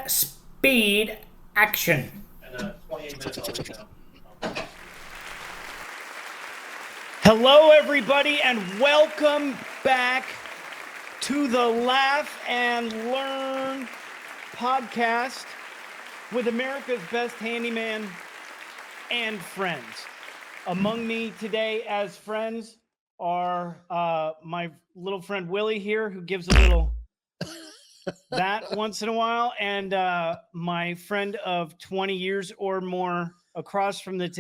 speed, action. And 28 minutes already now. Hello, everybody, and welcome back to the Laugh and Learn podcast with America's best handyman and friends. Among me today as friends are my little friend Willie here, who gives a little that once in a while, and my friend of 20 years or more across from me at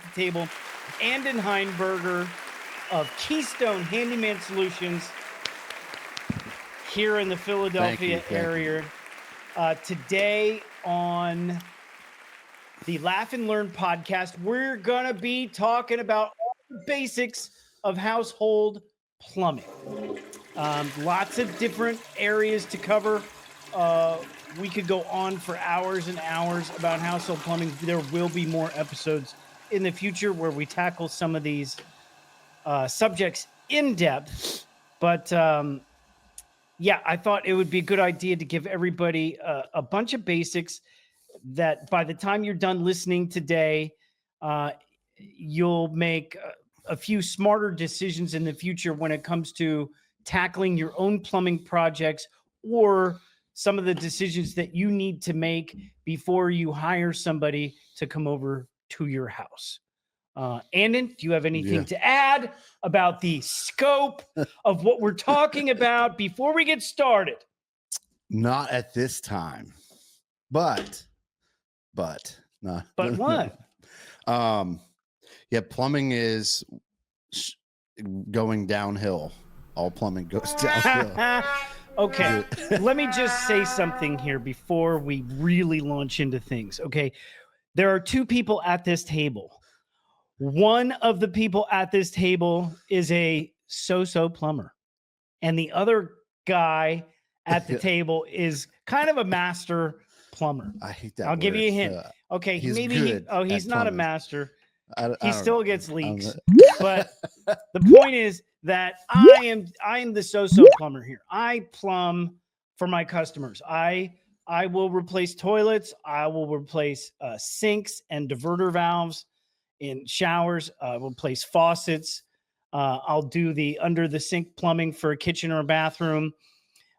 the table, Andon Heinberger of Keystone Handyman Solutions here in the Philadelphia area. Today on the Laugh and Learn podcast, we're going to be talking about all the basics of household plumbing. Lots of different areas to cover. We could go on for hours and hours about household plumbing. There will be more episodes in the future where we tackle some of these subjects in depth. But yeah, I thought it would be a good idea to give everybody a bunch of basics that by the time you're done listening today, you'll make a few smarter decisions in the future when it comes to tackling your own plumbing projects or some of the decisions that you need to make before you hire somebody to come over to your house. Andon, do you have anything to add about the scope of what we're talking about before we get started? Not at this time, but what? Yeah, plumbing is going downhill. All plumbing goes downhill. Okay, let me just say something here before we really launch into things. Okay, there are two people at this table. One of the people at this table is a so-so plumber, and the other guy at the table is kind of a master plumber. I hate that. I'll give you a hint. Okay, he's he's not a master. He still know. gets leaks. But the point is that I am the so-so plumber here. I plumb for my customers. I will replace toilets. I will replace sinks and diverter valves in showers. I will replace faucets. I'll do the under the sink plumbing for a kitchen or a bathroom.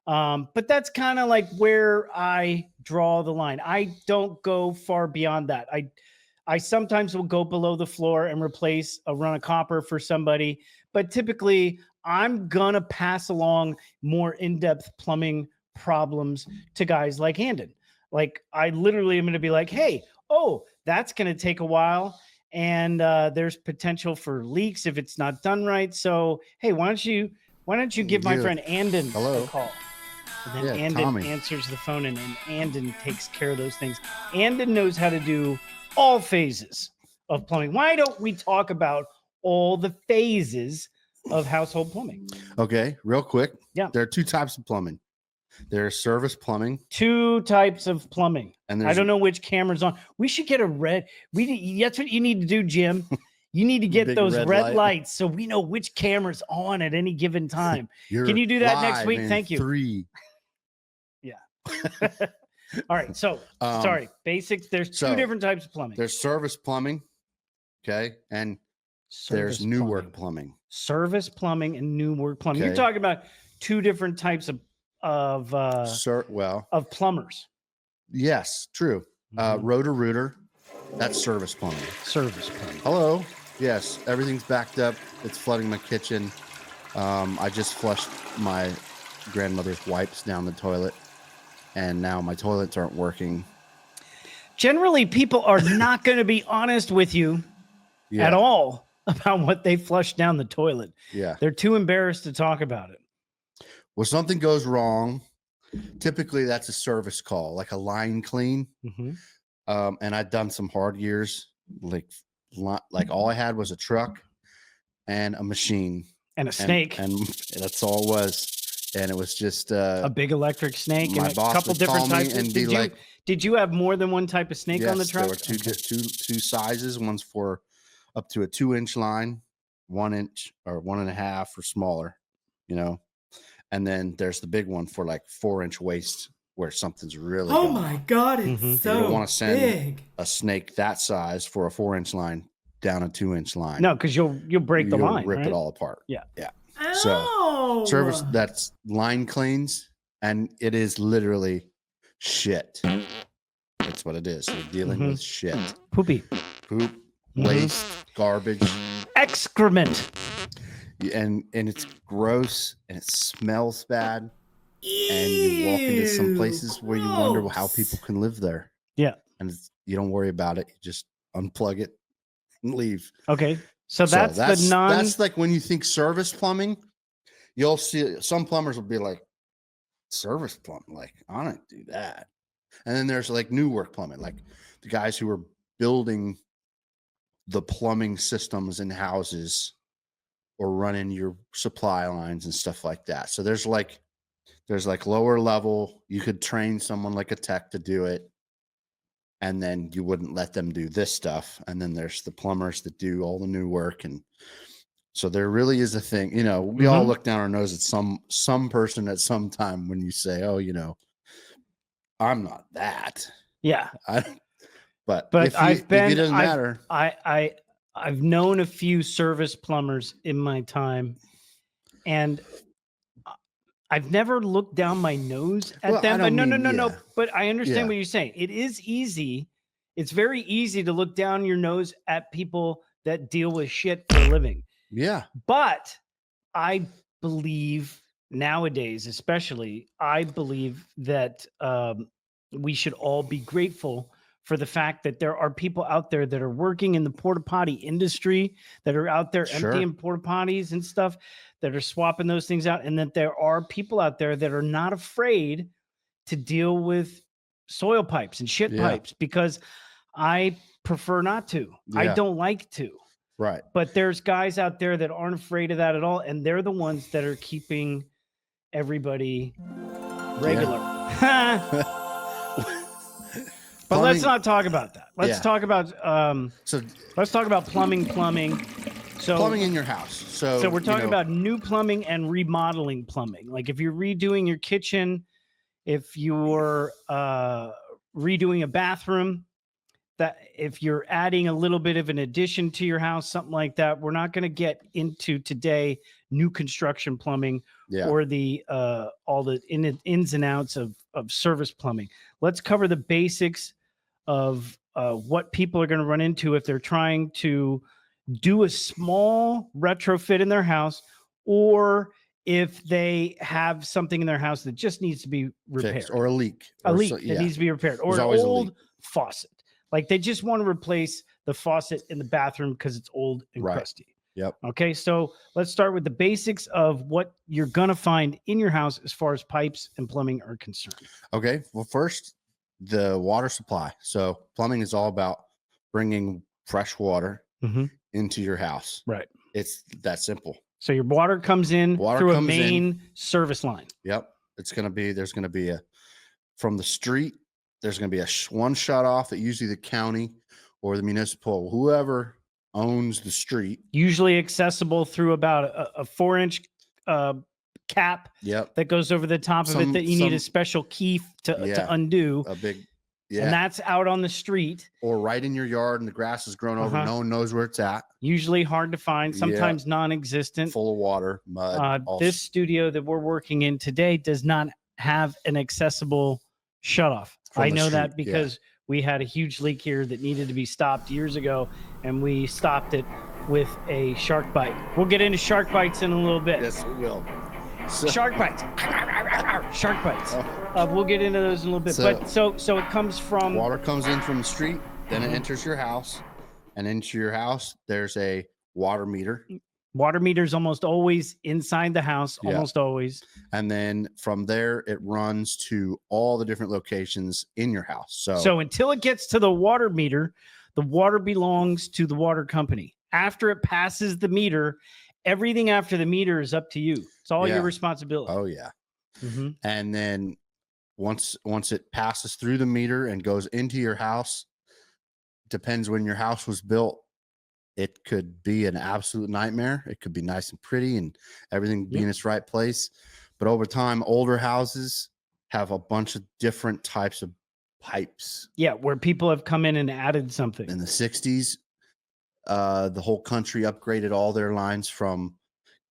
But that's kind of like where I draw the line. I don't go far beyond that. I sometimes will go below the floor and replace a run of copper for somebody, but typically I'm going to pass along more in-depth plumbing problems to guys like Andon. Like I literally am going to be like, hey, that's going to take a while. And there's potential for leaks if it's not done right. So, hey, why don't you give my friend Andon a call? And then Andon Tommy answers the phone, and then Andon takes care of those things. Andon knows how to do all phases of plumbing. Why don't we talk about all the phases of household plumbing? Okay, real quick. Yeah. There are two types of plumbing. There's service plumbing. Two types of plumbing. And I don't know which camera's on. We should get a red. That's what you need to do, Jim. You need to get those red lights so we know which camera's on at any given time. Can you do that next week? Thank you. 3. Yeah. All right. So, sorry. Basics. There's two different types of plumbing. There's service plumbing. Okay. And there's new work plumbing. Service plumbing and new work plumbing. Okay. You're talking about two different types of plumbers. Yes, true. Rotor-rooter, that's service plumbing. Service plumbing. Hello. Yes, everything's backed up. It's flooding my kitchen. I just flushed my grandmother's wipes down the toilet, and now my toilets aren't working. Generally, people are not going to be honest with you at all about what they flushed down the toilet. Yeah. They're too embarrassed to talk about it. Well, something goes wrong. Typically, that's a service call, like a line clean. Mm-hmm. And I'd done some hard years, like all I had was a truck and a machine and a snake, and that's all it was. And it was just a big electric snake and a couple different types. Did you have more than one type of snake on the truck? There were two sizes. One's for up to a 2-inch line, 1 inch or 1.5 or smaller, and then there's the big one for like 4-inch waist where something's really Oh going my on. God, it's Mhm. You so don't want to send big. a snake that size for a 4-inch line down a 2-inch line. No, because you'll break the You'll line, rip right? it all apart. Yeah. Yeah. So Oh, service that's line cleans, and it is literally shit. That's what it is. You're dealing Mhm. with shit. Poopy. Poop, Mhm. waste, garbage. Excrement. And it's gross and it smells bad. And you walk into some places where you wonder how people can live there. Yeah. And you don't worry about it. You just unplug it and leave. Okay. So that's like when you think service plumbing, you'll see some plumbers will be like, service plumbing, like I don't do that. And then there's like new work plumbing, like the guys who are building the plumbing systems in houses or running your supply lines and stuff like that. So there's like lower level, you could train someone like a tech to do it, and then you wouldn't let them do this stuff. And then there's the plumbers that do all the new work. And so there really is a thing, you know, we all look down our nose at some person at some time when you say, oh, you know, I'm not that. Yeah. But But if it doesn't matter. I've known a few service plumbers in my time, and I've never looked down my nose at them. But no. But I understand what you're saying. It is easy. It's very easy to look down your nose at people that deal with shit for a living. Yeah. But I believe nowadays, especially, I believe that we should all be grateful for the fact that there are people out there that are working in the porta potty industry, that are out there emptying porta potties and stuff, that are swapping those things out, and that there are people out there that are not afraid to deal with soil pipes and shit pipes, because I prefer not to. I don't like to. Right. But there's guys out there that aren't afraid of that at all, and they're the ones that are keeping everybody regular. But let's not talk about that. Let's talk about let's talk about plumbing. So plumbing in your house. So we're talking about new plumbing and remodeling plumbing. Like if you're redoing your kitchen, if you're redoing a bathroom, that if you're adding a little bit of an addition to your house, something like that. We're not going to get into today new construction plumbing or the all the ins and outs of service plumbing. Let's cover the basics of what people are going to run into if they're trying to do a small retrofit in their house, or if they have something in their house that just needs to be repaired. Fixed, or a leak. That needs to be repaired, or an old faucet. Like they just want to replace the faucet in the bathroom because it's old and crusty. Yep. Okay, so let's start with the basics of what you're going to find in your house as far as pipes and plumbing are concerned. Okay, well, first, the water supply. So plumbing is all about bringing fresh water into your house. Right. It's that simple. So your water comes in through a main service line. Yep. There's going to be from the street, there's going to be one shut off that usually the county or the municipal, whoever owns the street. Usually accessible through about a 4-inch cap that goes over the top of it that you need a special key to undo. A big, and that's out on the street. Or right in your yard and the grass has grown over. No one knows where it's at. Usually hard to find, sometimes non-existent. Full of water, mud. This studio that we're working in today does not have an accessible shutoff. I know that because we had a huge leak here that needed to be stopped years ago, and we stopped it with a shark bite. We'll get into shark bites in a little bit. Yes, we will. Shark bites. Shark bites. We'll get into those in a little bit. But so it comes from... Water comes in from the street, then it enters your house, and into your house, there's a water meter. Water meter's almost always inside the house, almost always. And then from there, it runs to all the different locations in your house. So until it gets to the water meter, the water belongs to the water company. After it passes the meter, everything after the meter is up to you. It's all your responsibility. Oh, yeah. And then once it passes through the meter and goes into your house, depends when your house was built. It could be an absolute nightmare. It could be nice and pretty and everything be in its right place. But over time, older houses have a bunch of different types of pipes. Yeah, where people have come in and added something. In the 60s, the whole country upgraded all their lines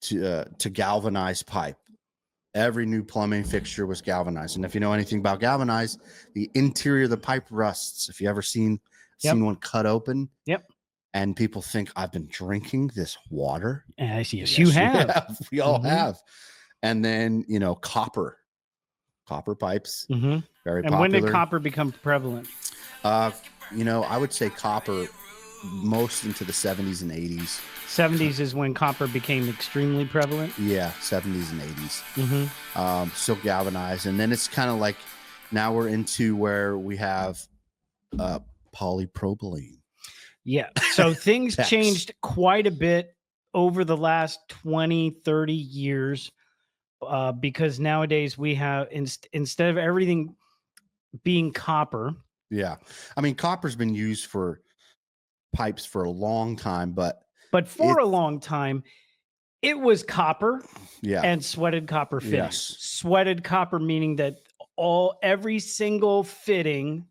to galvanized pipe. Every new plumbing fixture was galvanized. And if you know anything about galvanized, the interior of the pipe rusts. If you ever seen one cut open, and people think I've been drinking this water. Yes, you have. We all have. And then, copper pipes, very popular. And when did copper become prevalent? I would say copper most into the 70s and 80s. 70s is when copper became extremely prevalent. Yeah, 70s and 80s. Still galvanized. And then it's kind of like now we're into where we have polypropylene. Yeah. So things changed quite a bit over the last 20, 30 years because nowadays we have, instead of everything being copper. Yeah. I mean, copper's been used for pipes for a long time, but for a long time, it was copper and sweated copper fittings. Yes. Sweated copper meaning that every single fitting,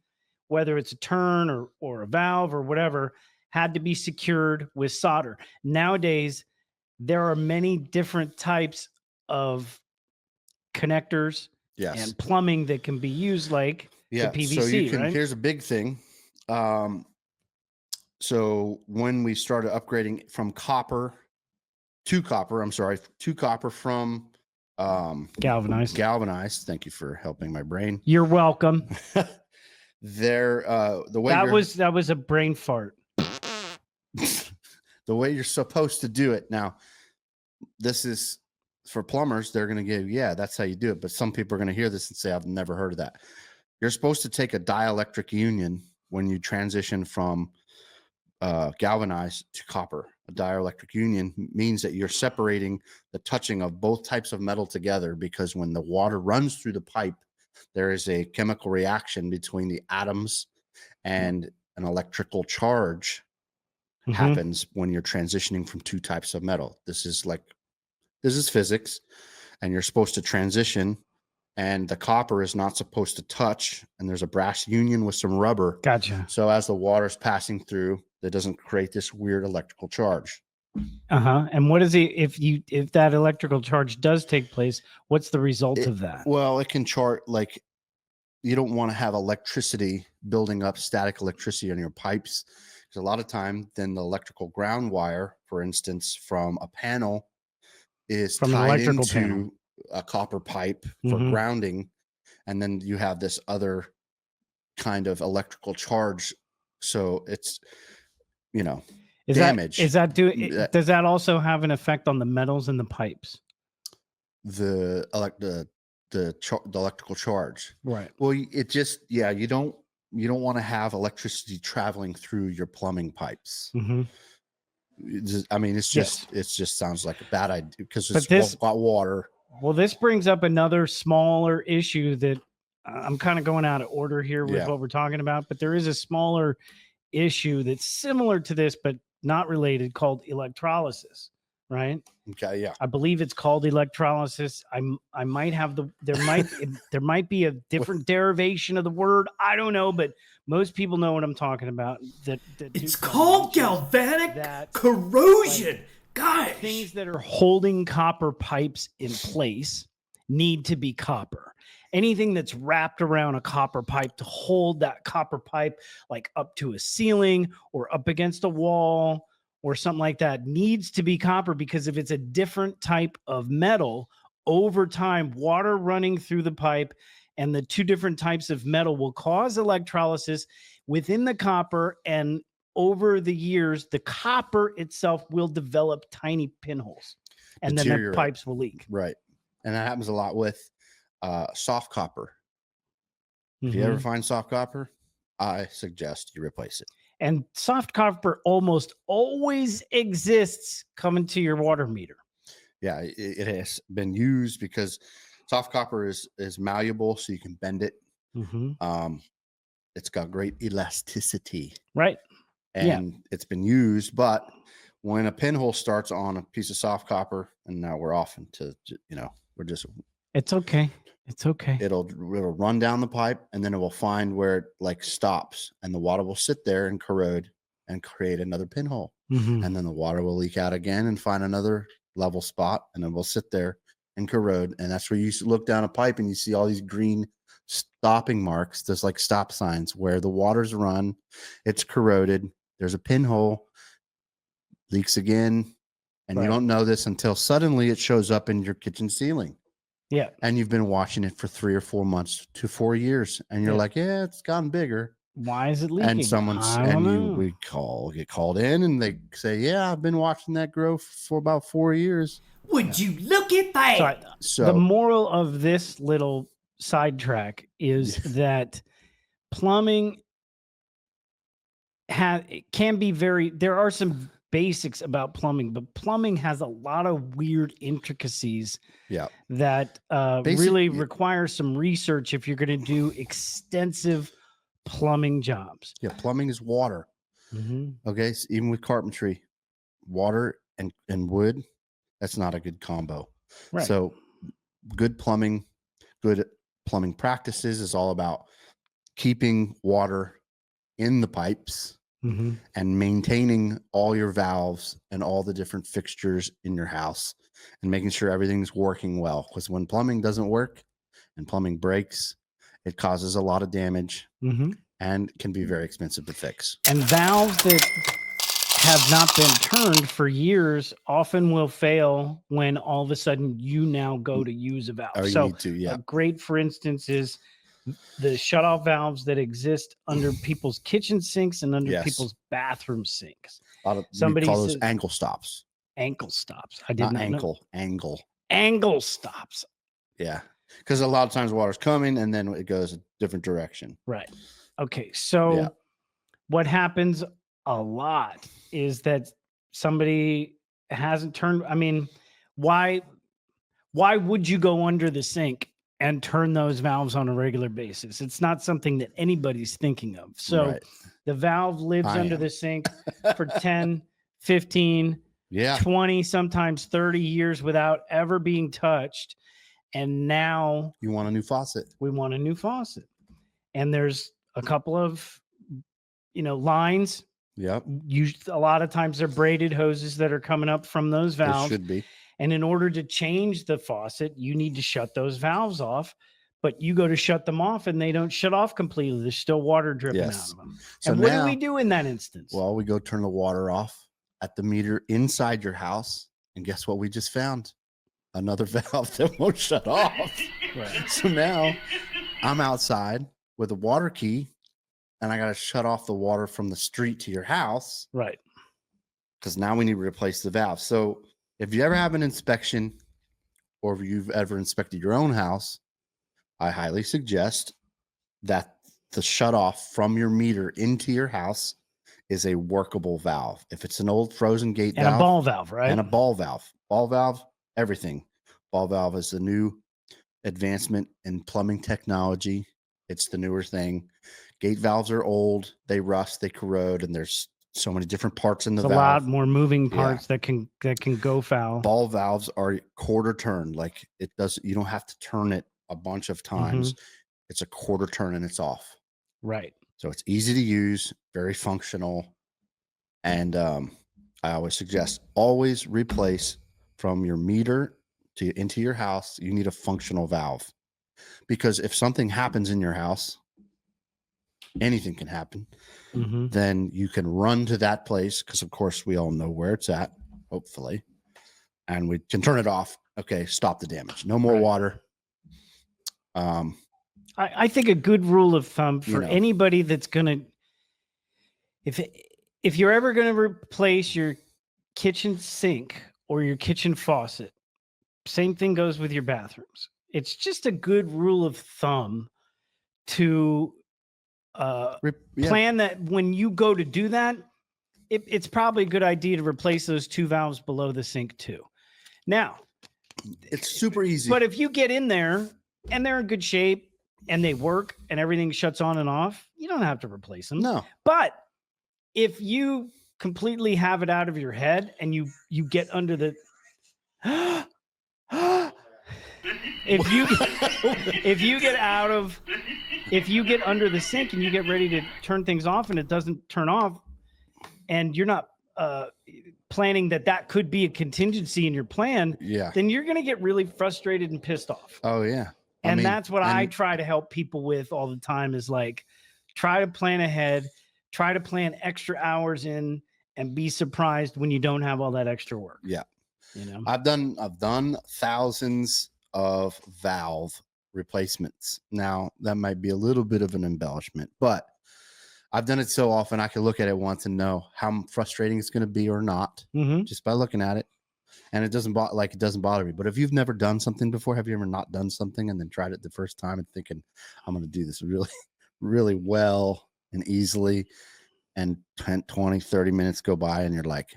whether it's a turn or a valve or whatever, had to be secured with solder. Nowadays, there are many different types of connectors and plumbing that can be used, like the PVC, right? Here's a big thing. So when we started upgrading from copper to copper from galvanized. Thank you for helping my brain. You're welcome. The way that was a brain fart. The way you're supposed to do it. Now, this is for plumbers. They're going to give, that's how you do it. But some people are going to hear this and say, I've never heard of that. You're supposed to take a dielectric union when you transition from galvanized to copper. A dielectric union means that you're separating the touching of both types of metal together, because when the water runs through the pipe, there is a chemical reaction between the atoms, and an electrical charge happens when you're transitioning from two types of metal. This is physics, and you're supposed to transition, and the copper is not supposed to touch, and there's a brass union with some rubber. Gotcha. So as the water's passing through, that doesn't create this weird electrical charge. And what is if that electrical charge does take place, what's the result of that? Well, it can you don't want to have electricity building up, static electricity on your pipes. Because a lot of time, then the electrical ground wire, for instance, from a panel is tied into a copper pipe for grounding. And then you have this other kind of electrical charge. So it's, damage. Does that also have an effect on the metals in the pipes? The electrical charge. Right. Well, it just, you don't want to have electricity traveling through your plumbing pipes. It just sounds like a bad idea because it's got water. Well, this brings up another smaller issue that I'm kind of going out of order here with what we're talking about, but there is a smaller issue that's similar to this, but not related, called electrolysis, right? Okay, yeah. I believe it's called electrolysis. I might have there might be a different derivation of the word. I don't know, but most people know what I'm talking about. It's called galvanic corrosion. Guys, things that are holding copper pipes in place need to be copper. Anything that's wrapped around a copper pipe to hold that copper pipe like up to a ceiling or up against a wall or something like that needs to be copper, because if it's a different type of metal, over time, water running through the pipe and the two different types of metal will cause electrolysis within the copper, and over the years, the copper itself will develop tiny pinholes, and then the pipes will leak. Right. And that happens a lot with soft copper. If you ever find soft copper, I suggest you replace it. And soft copper almost always exists coming to your water meter. Yeah, it has been used because soft copper is malleable, so you can bend it. It's got great elasticity. Right. And it's been used, but when a pinhole starts on a piece of soft copper, and now we're off into, we're just... It's okay. It's okay. It'll run down the pipe, and then it will find where it like stops, and the water will sit there and corrode and create another pinhole. Mhm. And then the water will leak out again and find another level spot, and it will sit there and corrode. And that's where you look down a pipe and you see all these green stopping marks. There's like stop signs where the water's run, it's corroded, there's a pinhole, leaks again, and you Right. don't know this until suddenly it shows up in your kitchen ceiling. Yeah. And you've been watching it for 3 or 4 months to 4 years, and you're Yeah. like, yeah, it's gotten bigger. Why is it leaking? We get called in, and they say, yeah, I've been watching that grow for about 4 years. Would you look at that? So the moral of this little sidetrack is that plumbing can be there are some basics about plumbing, but plumbing has a lot of weird intricacies that really require some research if you're going to do extensive plumbing jobs. Yeah, plumbing is water. Okay, so even with carpentry, water and wood, that's not a good combo. Right. So good plumbing practices is all about keeping water in the pipes and maintaining all your valves and all the different fixtures in your house and making sure everything's working well. Because when plumbing doesn't work and plumbing breaks, it causes a lot of damage and can be very expensive to fix. And valves that have not been turned for years often will fail when all of a sudden you now go to use a valve. Oh, you need to, yeah. A great, for instance, is the shutoff valves that exist under people's kitchen sinks and under people's bathroom sinks. Somebody call those ankle stops. Ankle stops. I did not know. Angle stops. Yeah, because a lot of times water's coming and then it goes a different direction. Right. Okay. So what happens a lot is that somebody hasn't turned. I mean, why would you go under the sink and turn those valves on a regular basis? It's not something that anybody's thinking of. So the valve lives under the sink for 10, 15, 20, sometimes 30 years without ever being touched. And now you want a new faucet. We want a new faucet. And there's a couple of, lines. Yep. A lot of times they're braided hoses that are coming up from those valves. It should be. And in order to change the faucet, you need to shut those valves off. But you go to shut them off and they don't shut off completely. There's still water dripping out of them. So and what do we do in that instance? Well, we go turn the water off at the meter inside your house. And guess what we just found? Another valve that won't shut off. Right. So now I'm outside with a water key and I got to shut off the water from the street to your house. Right. Because now we need to replace the valve. So if you ever have an inspection or if you've ever inspected your own house, I highly suggest that the shut off from your meter into your house is a workable valve. If it's an old frozen gate valve. And a ball valve, right? And a ball valve. Ball valve, everything. Ball valve is the new advancement in plumbing technology. It's the newer thing. Gate valves are old. They rust, they corrode, and there's so many different parts in the valve. A lot more moving parts that can go foul. Ball valves are quarter turn. Like you don't have to turn it a bunch of times. It's a quarter turn and it's off. Right. So it's easy to use, very functional. And I always suggest always replace from your meter into your house. You need a functional valve, because if something happens in your house, anything can happen. Then you can run to that place, because of course we all know where it's at, hopefully, and we can turn it off. Okay, stop the damage. No more water. I think a good rule of thumb for anybody that's gonna, if you're ever gonna replace your kitchen sink or your kitchen faucet, same thing goes with your bathrooms. It's just a good rule of thumb to plan that when you go to do that, it's probably a good idea to replace those two valves below the sink too. Now, it's super easy. But if you get in there and they're in good shape and they work and everything shuts on and off, you don't have to replace them. No. But if you completely have it out of your head and you get under the if you get under the sink and you get ready to turn things off and it doesn't turn off, and you're not planning that could be a contingency in your plan, then you're going to get really frustrated and pissed off. Oh yeah. And that's what I try to help people with all the time is like, try to plan ahead, try to plan extra hours in, and be surprised when you don't have all that extra work. Yeah. You know, I've done thousands of valve replacements. Now that might be a little bit of an embellishment, but I've done it so often I can look at it once and know how frustrating it's going to be or not just by looking at it. And it doesn't bother me. But if you've never done something before, have you ever not done something and then tried it the first time and thinking, I'm going to do this really, really well and easily, and 10, 20, 30 minutes go by and you're like,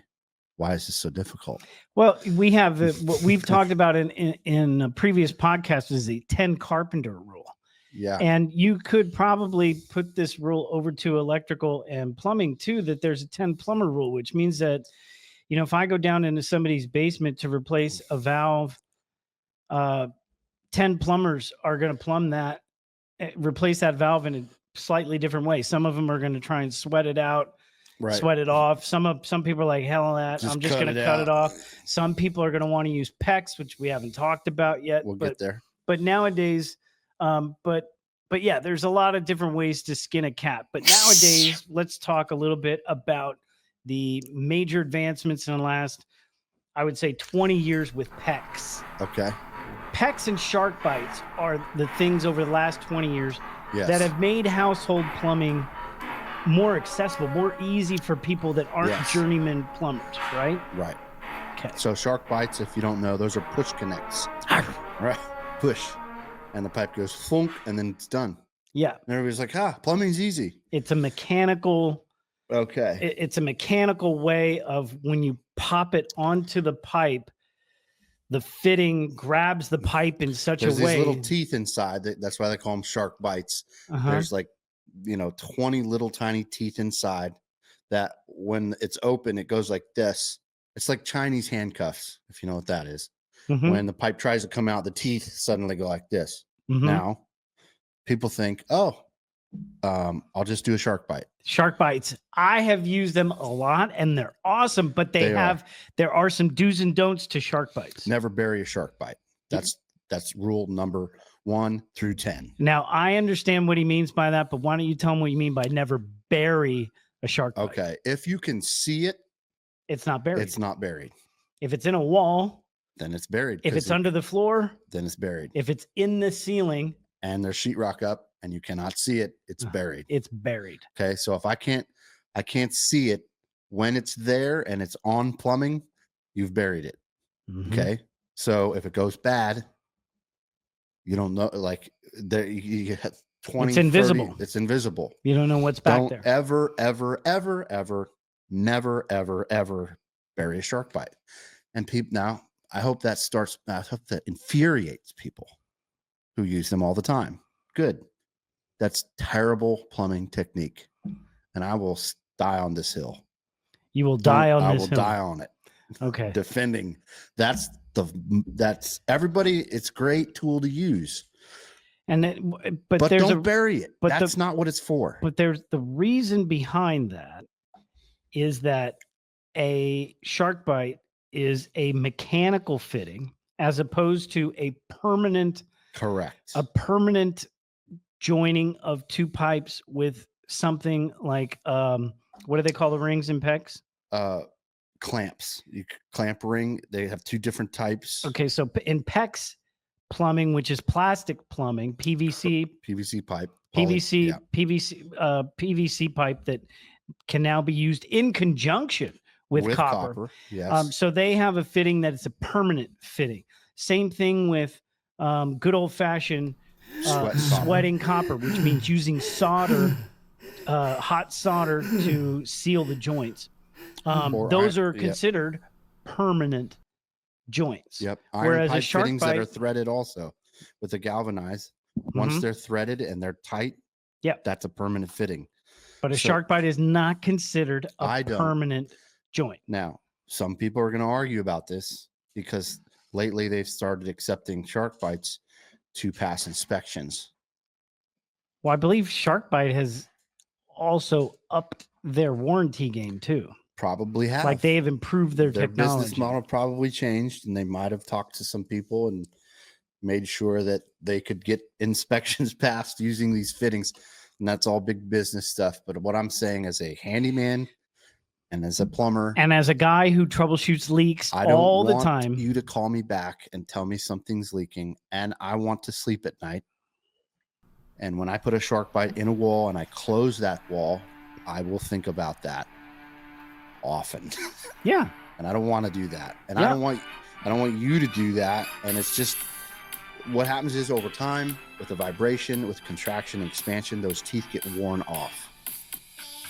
why is this so difficult? Well, we have what we've talked about in a previous podcast is the 10 carpenter rule. Yeah. And you could probably put this rule over to electrical and plumbing too, that there's a 10 plumber rule, which means that, you know, if I go down into somebody's basement to replace a valve, 10 plumbers are going to plumb that, replace that valve in a slightly different way. Some of them are going to try and sweat it out, sweat it off. Some people are like, hell of that. I'm just going to cut it off. Some people are going to want to use PEX, which we haven't talked about yet. We'll get there. But nowadays, but yeah, there's a lot of different ways to skin a cat. But nowadays, let's talk a little bit about the major advancements in the last, I would say, 20 years with PEX. Okay. PEX and shark bites are the things over the last 20 years that have made household plumbing more accessible, more easy for people that aren't journeyman plumbers, right? Right. Okay. So shark bites, if you don't know, those are push connects. Right. Push. And the pipe goes flunk and then it's done. Yeah. And everybody's like, plumbing's easy. It's a mechanical. Okay. It's a mechanical way of when you pop it onto the pipe, the fitting grabs the pipe in such There's a way. these little teeth inside. That's why they call them shark bites. There's like, 20 little tiny teeth inside that when it's open, it goes like this. It's like Chinese handcuffs, if you know what that is. When the pipe tries to come out, the teeth suddenly go like this. Now, people think, I'll just do a shark bite. Shark bites. I have used them a lot and they're awesome, but there are some do's and don'ts to shark bites. Never bury a shark bite. That's rule number 1 through 10. Now, I understand what he means by that, but why don't you tell him what you mean by never bury a shark bite? Okay. If you can see it, it's not buried. It's not buried. If it's in a wall, then it's buried. If it's under the floor, then it's buried. If it's in the ceiling and there's sheetrock up and you cannot see it, it's buried. It's buried. Okay. So if I can't see it when it's there and it's on plumbing, you've buried it. Okay. So if it goes bad, you don't know, like there you have 20, it's invisible. 30, it's invisible. You don't know what's back there. Ever, never, ever bury a shark bite. And people now, I hope that infuriates people who use them all the time. Good. That's terrible plumbing technique. And I will die on this hill. You will die on this hill. I will die on it. Okay. Defending. That's everybody. It's a great tool to use. But don't bury it. But that's not what it's for. But there's the reason behind that is that a shark bite is a mechanical fitting as opposed to a permanent. Correct. A permanent joining of two pipes with something like what do they call the rings in PEX? Clamps. You clamp ring. They have two different types. Okay, so in PEX plumbing, which is plastic plumbing, PVC pipe, PVC pipe that can now be used in conjunction with copper. Yes. So they have a fitting that is a permanent fitting. Same thing with good old fashioned sweating copper, which means using solder, hot solder to seal the joints. Those are considered permanent joints. Yep. Iron pipe fittings that are threaded also with the galvanized. Once they're threaded and they're tight, that's a permanent fitting. But a shark bite is not considered a permanent joint. Now, some people are going to argue about this because lately they've started accepting shark bites to pass inspections. Well, I believe SharkBite has also upped their warranty game too. Probably have. Like they have improved their technology. Business model probably changed, and they might have talked to some people and made sure that they could get inspections passed using these fittings. And that's all big business stuff. But what I'm saying as a handyman and as a plumber and as a guy who troubleshoots leaks I don't all the want time, you to call me back and tell me something's leaking, and I want to sleep at night. And when I put a SharkBite in a wall and I close that wall, I will think about that often. Yeah. And I don't want to do that. And Yeah. I don't want you to do that. And it's just what happens is over time with the vibration, with contraction and expansion, those teeth get worn off.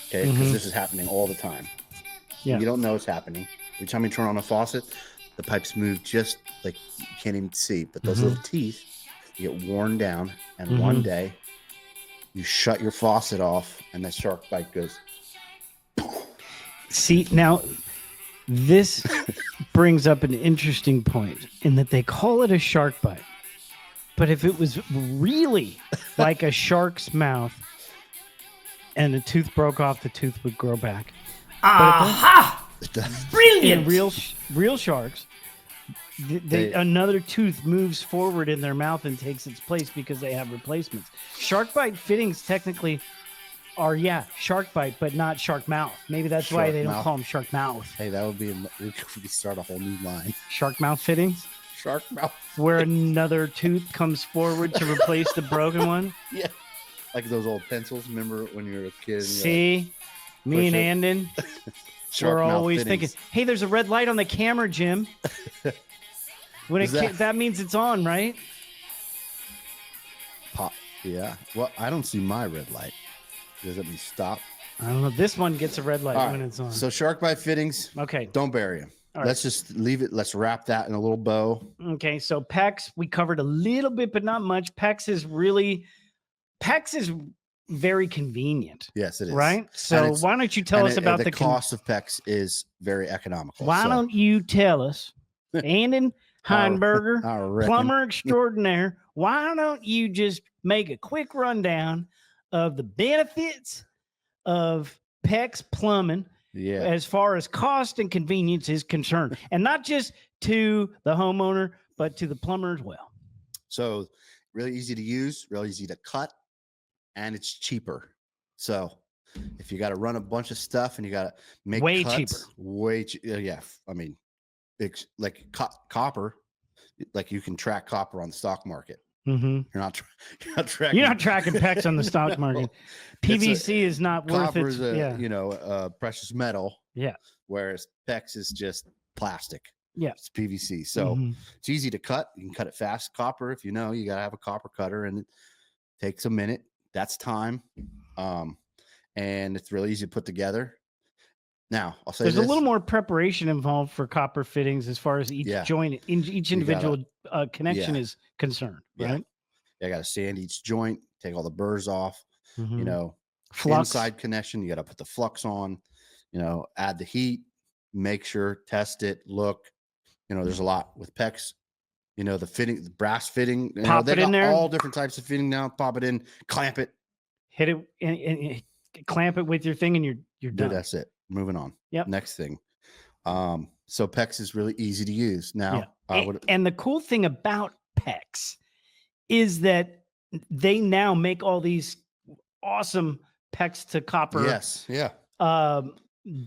Okay. Because this is happening all the time. Yeah. You don't know it's happening. Every time you turn on a faucet, the pipes move just like you can't even see. But those little teeth get worn down. And one day you shut your faucet off and the SharkBite goes. See, now this brings up an interesting point in that they call it a SharkBite. But if it was really like a shark's mouth and a tooth broke off, the tooth would grow back. Aha! Brilliant! In real sharks, another tooth moves forward in their mouth and takes its place because they have replacements. SharkBite fittings technically are, shark bite, but not shark mouth. Maybe that's why they don't call them shark mouth. Hey, that would be, we could start a whole new line. Shark mouth fittings? Shark mouth. Where another tooth comes forward to replace the broken one? Yeah. Like those old pencils. Remember when you were a kid? And See? Me and Andon, we're always thinking, hey, there's a red light on the camera, Jim. When that means it's on, right? Pop. Yeah. Well, I don't see my red light. Does it mean stop? I don't know. This one gets a red light when it's on. So SharkBite fittings. Okay. Don't bury them. All Let's just leave it. Let's wrap that in a little bow. Okay. So PEX, we covered a little bit, but not much. PEX is very convenient. Yes, it is. Right? So why don't you tell us about the cost of PEX is very economical. Why don't you tell us, Andon Heinberger, plumber extraordinaire, why don't you just make a quick rundown of the benefits of PEX plumbing as far as cost and convenience is concerned, and not just to the homeowner, but to the plumber as well. So really easy to use, really easy to cut, and it's cheaper. So if you got to run a bunch of stuff and you got to make cuts, cheaper. Yeah. I mean, it's like copper, like you can track copper on the stock market. You're not tracking PEX on the stock market. PVC is not worth it. Copper is a precious metal. Yeah. Whereas PEX is just plastic. Yeah. It's PVC. So it's easy to cut. You can cut it fast. Copper, if you know, you got to have a copper cutter and it takes a minute. That's time. And it's really easy to put together. Now, I'll say there's a little more preparation involved for copper fittings as far as each joint, each individual connection is concerned, right? Yeah, I got to sand each joint, take all the burrs off, flux. Inside connection, you got to put the flux on, add the heat, make sure, test it, look. There's a lot with PEX. The fitting, the brass fitting. Pop it in there. All different types of fitting now. Pop it in, clamp it. Hit it and clamp it with your thing and you're done. That's it. Moving on. Yep. Next thing. So PEX is really easy to use. Now, and the cool thing about PEX is that they now make all these awesome PEX to copper. Yes. Yeah.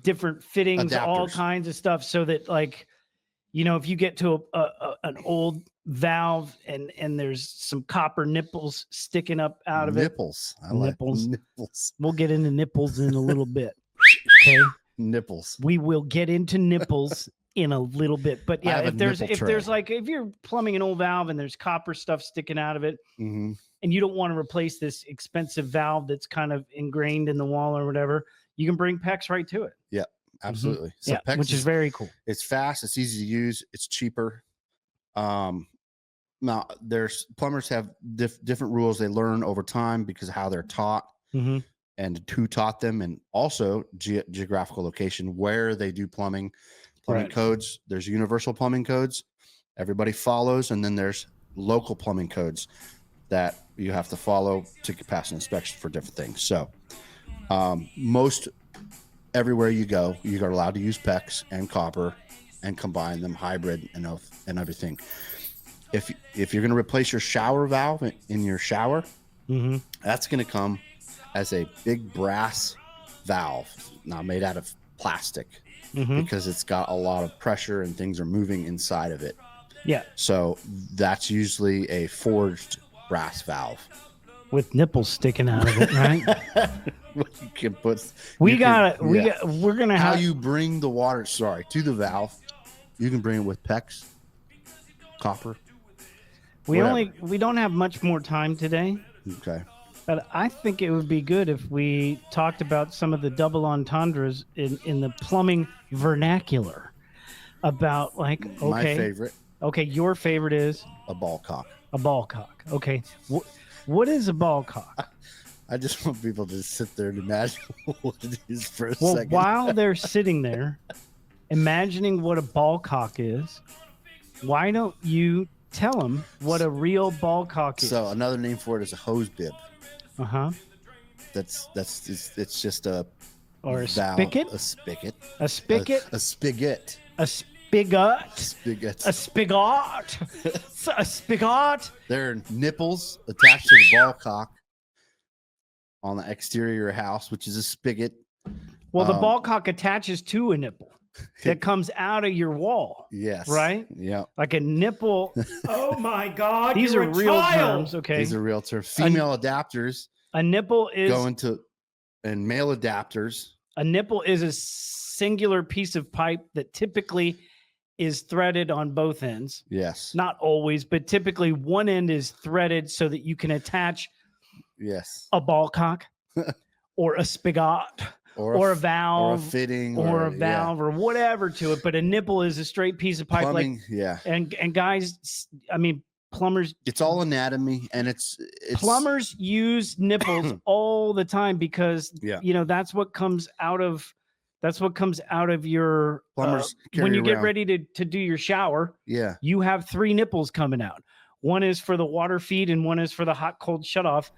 Different fittings, Adapters. all kinds of stuff. So that if you get to an old valve and there's some copper nipples sticking up out of nipples. I like nipples. We'll get into nipples in a little bit. Okay. Nipples. We will get into nipples in a little bit. But yeah, if you're plumbing an old valve and there's copper stuff sticking out of it, and you don't want to replace this expensive valve that's kind of ingrained in the wall or whatever, you can bring PEX right to it. Yeah, absolutely. So PEX which is very cool. It's fast, it's easy to use, it's cheaper. Now there's plumbers have different rules they learn over time because of how they're taught. And who taught them, and also geographical location where they do plumbing codes. There's universal plumbing codes everybody follows, and then there's local plumbing codes that you have to follow to pass an inspection for different things. So most everywhere you go, you're allowed to use PEX and copper and combine them, hybrid and everything. If you're going to replace your shower valve in your shower, that's going to come as a big brass valve, now made out of plastic, because it's got a lot of pressure and things are moving inside of it. Yeah. So that's usually a forged brass valve with nipples sticking out of it, right? You can put. We're gonna how have you bring the water. Sorry, to the valve. You can bring it with PEX, copper. We don't have much more time today. Okay. But I think it would be good if we talked about some of the double entendres in the plumbing vernacular. About like, okay, my favorite. Okay, your favorite is a ball cock. A ball cock. Okay, what is a ball cock? I just want people to sit there and imagine what it is for a well, second. While they're sitting there, imagining what a ball cock is, why don't you tell them what a real ball cock is? So another name for it is a hose bib. It's just a or a valve, spigot. A spigot. A spigot. A spigot. A spigot. Spigot. A spigot. A spigot. There are nipples attached to the ball cock on the exterior of your house, which is a spigot. Well, the ball cock attaches to a nipple that comes out of your wall. Yes. Right? Yeah. Like a nipple. Oh my God. These are real terms. Okay. These are real terms. Female adapters. A nipple is going to, and male adapters. A nipple is a singular piece of pipe that typically is threaded on both ends. Yes. Not always, but typically one end is threaded so that you can attach a ball cock or a spigot or a valve or a fitting or a valve or whatever to it. But a nipple is a straight piece of pipe. Plumbing, And guys, I mean, plumbers. It's all anatomy, and it's plumbers use nipples all the time because that's what comes out of your plumbers when you get ready to do your shower. Yeah, you have 3 nipples coming out. One is for the water feed, and one is for the hot cold shutoff.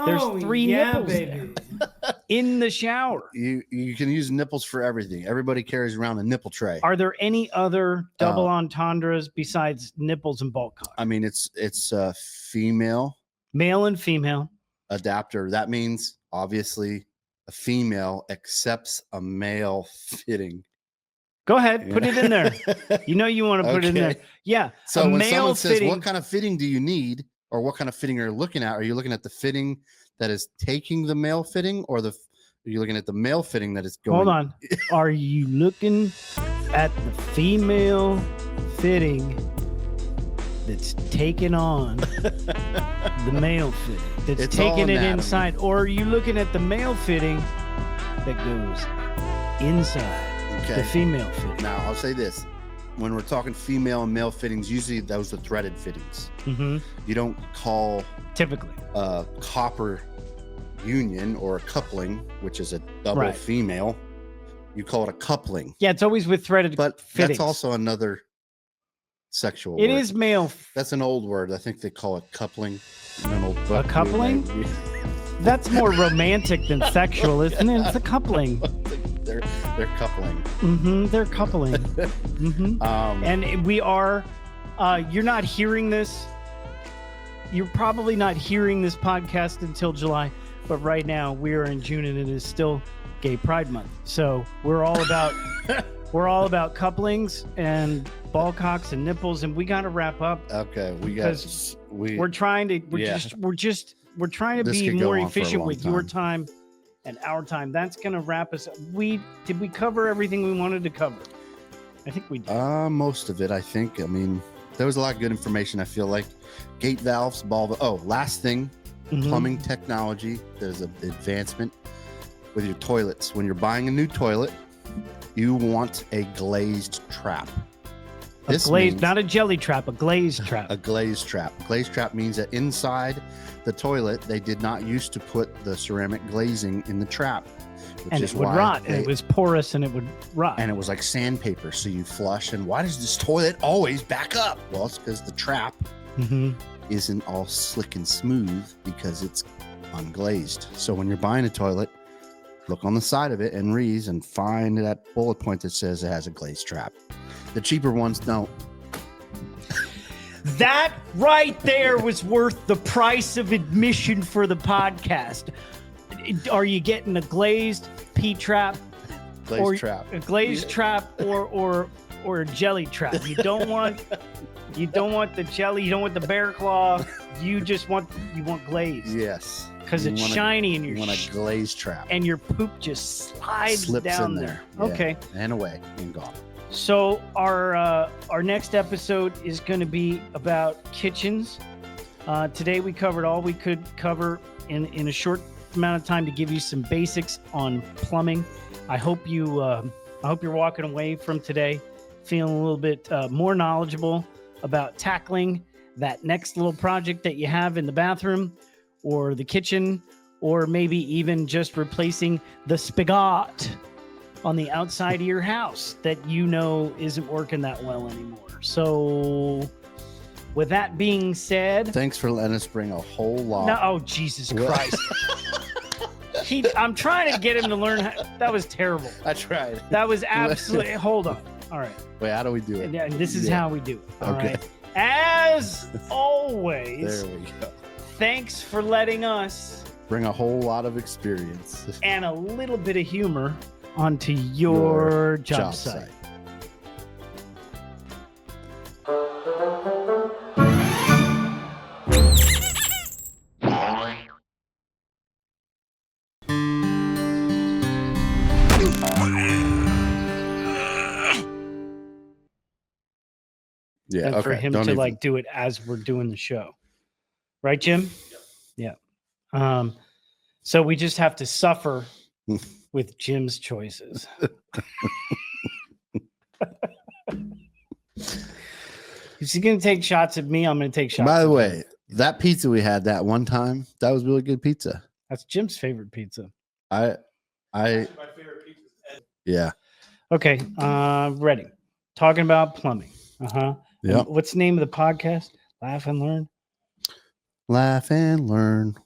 There's 3 nipples there in the shower. You can use nipples for everything. Everybody carries around a nipple tray. Are there any other double entendres besides nipples and ball cock? I mean, it's female, male and female adapter. That means obviously a female accepts a male fitting. Go ahead, put it in there. You know you want to put it in there. Yeah. So when someone says, "What kind of fitting do you need?" or "What kind of fitting are you looking at?" Are you looking at the fitting that is taking the male fitting, or are you looking at the male fitting that is going? Hold on. Are you looking at the female fitting that's taking on the male fitting, that's taking it inside, or are you looking at the male fitting that goes inside the female fitting? Now I'll say this. When we're talking female and male fittings, usually those are threaded fittings. You don't call typically a copper union or a coupling, which is a double female. You call it a coupling. Yeah, it's always with threaded but fittings. That's also another sexual word. It is male. That's an old word. I think they call it coupling. An old book. A coupling? That's more romantic than sexual, isn't it? It's a coupling. They're coupling. They're coupling. And we are. You're not hearing this. You're probably not hearing this podcast until July, but right now we are in June and it is still Gay Pride Month. So we're all about couplings and ball cocks and nipples, and we got to wrap up. Okay, we're trying to be more efficient with your time and our time. That's gonna wrap us up. Did we cover everything we wanted to cover? I think we did. Most of it, I think. I mean, there was a lot of good information. I feel like gate valves, last thing, plumbing technology. There's an advancement with your toilets. When you're buying a new toilet, you want a glazed trap. Not a jelly trap, a glazed trap. A glazed trap. Glazed trap means that inside the toilet, they did not used to put the ceramic glazing in the trap. And it would rot, and it was porous, and it would rot. And it was like sandpaper, so you flush. And why does this toilet always back up? Well, it's because the trap isn't all slick and smooth because it's unglazed. So when you're buying a toilet, look on the side of it and read and find that bullet point that says it has a glazed trap. The cheaper ones don't. That right there was worth the price of admission for the podcast. Are you getting a glazed P-trap? Glazed trap. A glazed trap or a jelly trap. You don't want the jelly, you don't want the bear claw. You want glazed. Yes. Because it's shiny and you want a glazed trap. and your poop just slides down there. Yeah. Okay. And away and gone. So our next episode is going to be about kitchens. Today we covered all we could cover in a short amount of time to give you some basics on plumbing. I hope you're walking away from today feeling a little bit more knowledgeable about tackling that next little project that you have in the bathroom or the kitchen, or maybe even just replacing the spigot on the outside of your house that isn't working that well anymore. So with that being said, thanks for letting us bring a whole lot. No, oh Jesus Christ. I'm trying to get him to learn that was terrible. I tried. That was absolutely hold on. All right. Wait, how do we do it? And this is how we do it. All Okay. right. As always, There we go. thanks for letting us Bring a whole lot of experience. and a little bit of humor onto your job site. Yeah, And okay. for him Don't to even- do it as we're doing the show. Right, Jim? Yeah. So we just have to suffer with Jim's choices. If he's going to take shots at me, I'm going to take shots By the at way, him. that pizza we had that one time, that was really good pizza. That's Jim's favorite pizza. I My favorite pizza is yeah. Okay, ready. Talking about plumbing. Uh-huh. Yep. What's the name of the podcast? Laugh and Learn? Laugh and learn.